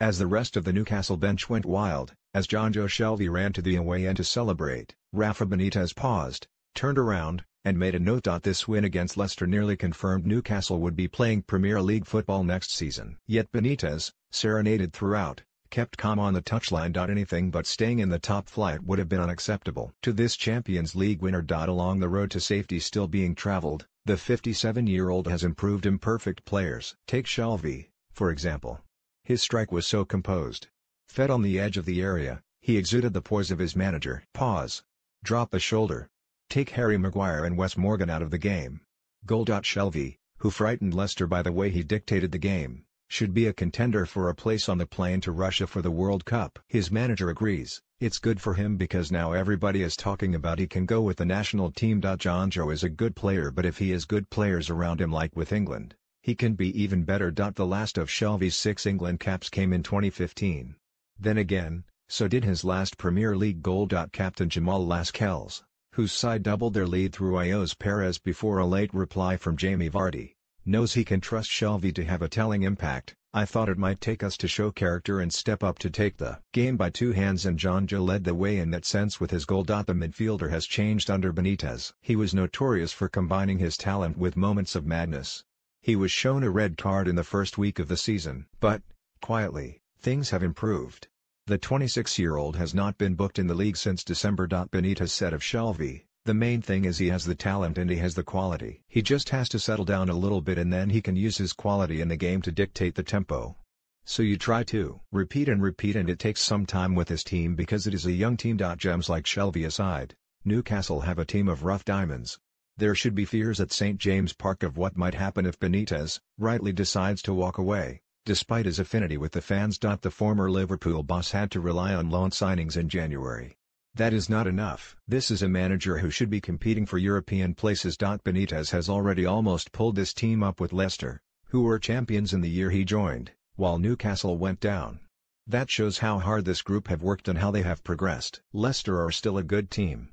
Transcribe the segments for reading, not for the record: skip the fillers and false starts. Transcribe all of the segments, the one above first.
As the rest of the Newcastle bench went wild, as Jonjo Shelvey ran to the away end to celebrate, Rafa Benitez paused, turned around, and made a note. This win against Leicester nearly confirmed Newcastle would be playing Premier League football next season. Yet Benitez, serenaded throughout, kept calm on the touchline. Anything but staying in the top flight would have been unacceptable. To this Champions League winner. Along the road to safety still being travelled, the 57-year-old has improved imperfect players. Take Shelvey, for example. His strike was so composed. Fed on the edge of the area, he exuded the poise of his manager. Pause. Drop the shoulder. Take Harry Maguire and Wes Morgan out of the game. Goal. Shelvey, who frightened Leicester by the way he dictated the game, should be a contender for a place on the plane to Russia for the World Cup. His manager agrees. It's good for him because now everybody is talking about he can go with the national team. Jonjo is a good player, but if he has good players around him like with England, he can be even better. The last of Shelvey's 6 England caps came in 2015. Then again, so did his last Premier League goal. Captain Jamal Lascelles, whose side doubled their lead through Ios Perez before a late reply from Jamie Vardy, knows he can trust Shelvey to have a telling impact. I thought it might take us to show character and step up to take the game by 2 hands, and Jonjo led the way in that sense with his goal. The midfielder has changed under Benitez. He was notorious for combining his talent with moments of madness. He was shown a red card in the first week of the season. But, quietly, things have improved. The 26-year-old has not been booked in the league since December. Benitez said of Shelvey, "The main thing is he has the talent and he has the quality. He just has to settle down a little bit and then he can use his quality in the game to dictate the tempo. So you try to repeat and it takes some time with his team because it is a young team. Gems like Shelvey aside, Newcastle have a team of rough diamonds. There should be fears at St James Park of what might happen if Benitez rightly decides to walk away, despite his affinity with the fans. The former Liverpool boss had to rely on loan signings in January. That is not enough. This is a manager who should be competing for European places. Benitez has already almost pulled this team up with Leicester, who were champions in the year he joined, while Newcastle went down. That shows how hard this group have worked and how they have progressed. Leicester are still a good team.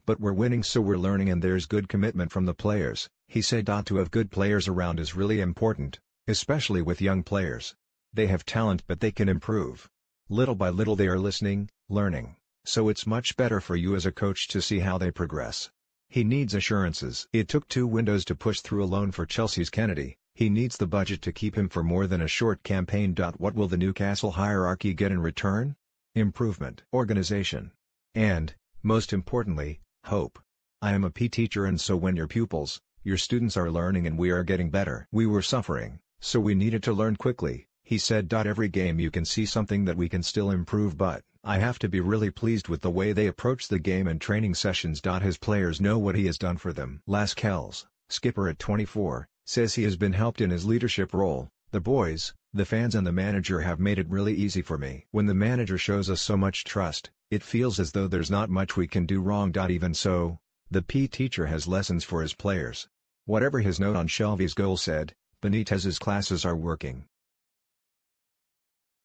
But we're winning, so we're learning, and there's good commitment from the players, he said. To have good players around is really important, especially with young players. They have talent but they can improve. Little by little they are listening, learning, so it's much better for you as a coach to see how they progress. He needs assurances. It took 2 windows to push through a loan for Chelsea's Kennedy. He needs the budget to keep him for more than a short campaign. What will the Newcastle hierarchy get in return? Improvement, organization, and, most importantly, hope. I am a PE teacher, and so when your pupils, your students are learning and we are getting better. We were suffering, so we needed to learn quickly, he said. Every game you can see something that we can still improve, but I have to be really pleased with the way they approach the game and training sessions. His players know what he has done for them. Lascelles, skipper at 24, says he has been helped in his leadership role. The boys, the fans and the manager have made it really easy for me. When the manager shows us so much trust, it feels as though there's not much we can do wrong. Even so, the PE teacher has lessons for his players. Whatever his note on Shelvey's goal said, Benitez's classes are working.